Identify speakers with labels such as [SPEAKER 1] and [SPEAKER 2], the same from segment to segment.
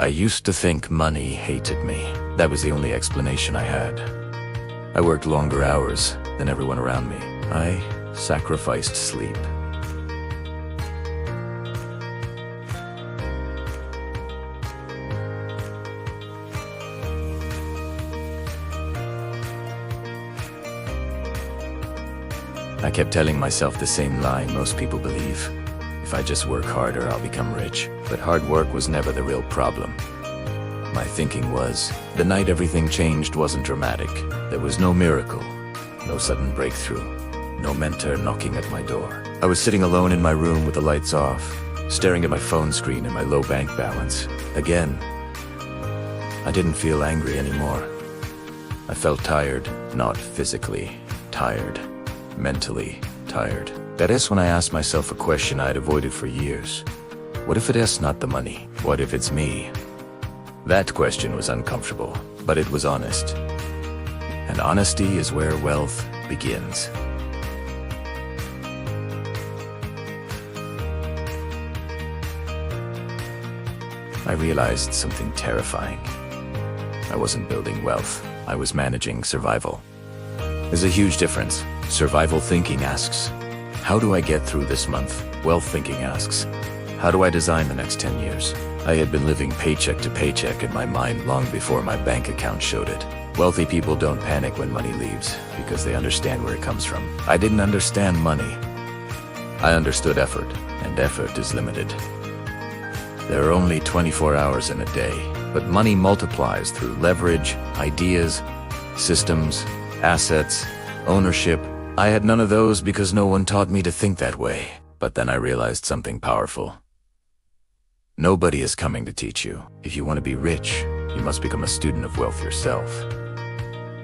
[SPEAKER 1] I used to think money hated me. That was the only explanation I had. I worked longer hours than everyone around me. I sacrificed sleep. I kept telling myself the same lie most people believe. If I just work harder, I'll become rich. But hard work was never the real problem. My thinking was, the night everything changed wasn't dramatic. There was no miracle, no sudden breakthrough, no mentor knocking at my door. I was sitting alone in my room with the lights off, staring at my phone screen and my low bank balance. Again, I didn't feel angry anymore. I felt tired, not physically tired, mentally tired. That is when I asked myself a question I'd avoided for years. What if it is not the money? What if it's me? That question was uncomfortable, but it was honest. And honesty is where wealth begins. I realized something terrifying. I wasn't building wealth. I was managing survival. There's a huge difference. Survival thinking asks, how do I get through this month? Wealth thinking asks, how do I design the next 10 years? I had been living paycheck to paycheck in my mind long before my bank account showed it. Wealthy people don't panic when money leaves because they understand where it comes from. I didn't understand money. I understood effort, and effort is limited. There are only 24 hours in a day, but money multiplies through leverage, ideas, systems, assets, ownership. I had none of those because no one taught me to think that way. But then I realized something powerful. Nobody is coming to teach you. If you want to be rich, you must become a student of wealth yourself.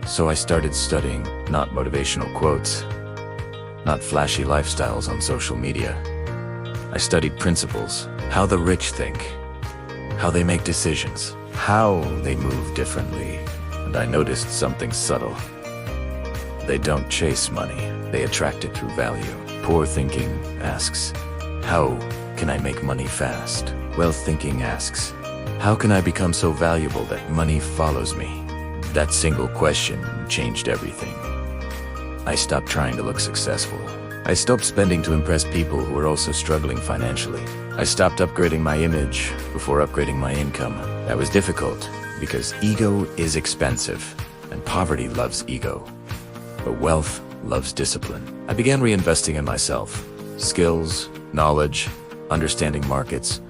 [SPEAKER 1] So I started studying, not motivational quotes, not flashy lifestyles on social media. I studied principles, how the rich think, how they make decisions, how they move differently. And I noticed something subtle. They don't chase money, they attract it through value. Poor thinking asks, how can I make money fast? Wealth thinking asks, how can I become so valuable that money follows me? That single question changed everything. I stopped trying to look successful. I stopped spending to impress people who were also struggling financially. I stopped upgrading my image before upgrading my income. That was difficult because ego is expensive and poverty loves ego. But wealth loves discipline. I began reinvesting in myself. Skills, knowledge, understanding markets,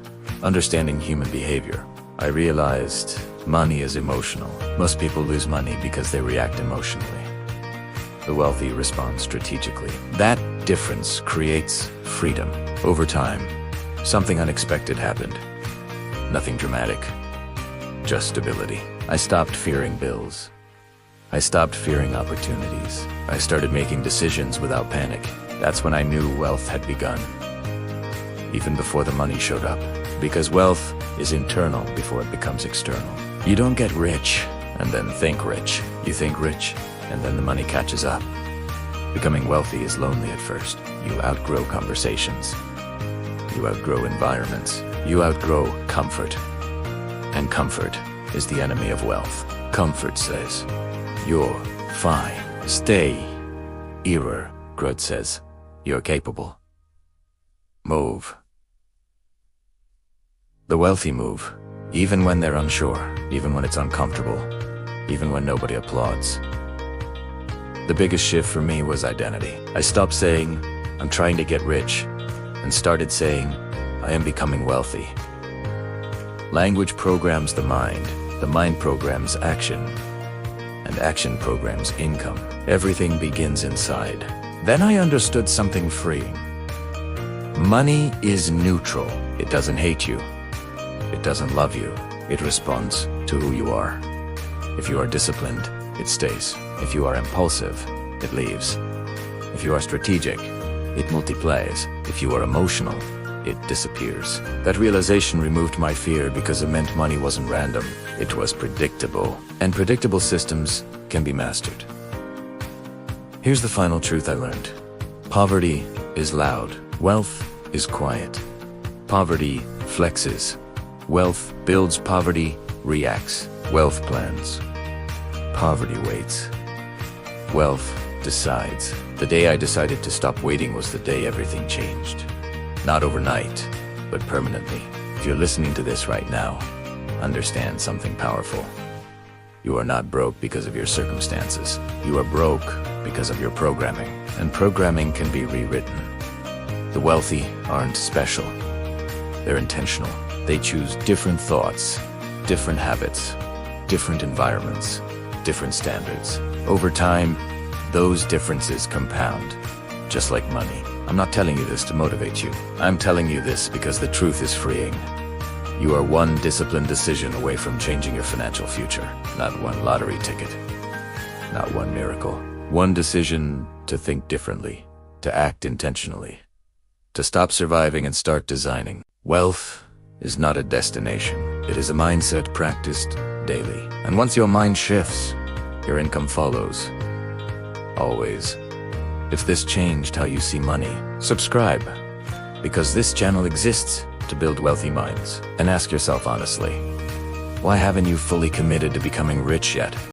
[SPEAKER 1] understanding human behavior. I realized money is emotional. Most people lose money because they react emotionally. The wealthy respond strategically. That difference creates freedom. Over time, something unexpected happened. Nothing dramatic, just stability. I stopped fearing bills. I stopped fearing opportunities. I started making decisions without panic. That's when I knew wealth had begun. Even before the money showed up. Because wealth is internal before it becomes external. You don't get rich and then think rich. You think rich and then the money catches up. Becoming wealthy is lonely at first. You outgrow conversations. You outgrow environments. You outgrow comfort. And comfort is the enemy of wealth. Comfort says, you're fine. Stay. Error. Growth says, you're capable. Move. The wealthy move, even when they're unsure, even when it's uncomfortable, even when nobody applauds. The biggest shift for me was identity. I stopped saying, I'm trying to get rich, and started saying, I am becoming wealthy. Language programs the mind programs action, and action programs income. Everything begins inside. Then I understood something freeing. Money is neutral. It doesn't hate you. It doesn't love you. It responds to who you are. If you are disciplined, it stays. If you are impulsive, it leaves. If you are strategic, it multiplies. If you are emotional, it disappears. That realization removed my fear because it meant money wasn't random. It was predictable. And predictable systems can be mastered. Here's the final truth I learned. Poverty is loud. Wealth is quiet. Poverty flexes. Wealth builds, poverty reacts. Wealth plans. Poverty waits. Wealth decides. The day I decided to stop waiting was the day everything changed. Not overnight, but permanently. If you're listening to this right now, understand something powerful. You are not broke because of your circumstances. You are broke because of your programming. And programming can be rewritten. The wealthy aren't special. They're intentional. They choose different thoughts, different habits, different environments, different standards. Over time, those differences compound, just like money. I'm not telling you this to motivate you. I'm telling you this because the truth is freeing. You are one disciplined decision away from changing your financial future. Not one lottery ticket. Not one miracle. One decision to think differently, to act intentionally, to stop surviving and start designing. Wealth is not a destination. It is a mindset practiced daily. And once your mind shifts, your income follows. Always. If this changed how you see money, subscribe, because this channel exists to build wealthy minds. And ask yourself honestly, why haven't you fully committed to becoming rich yet?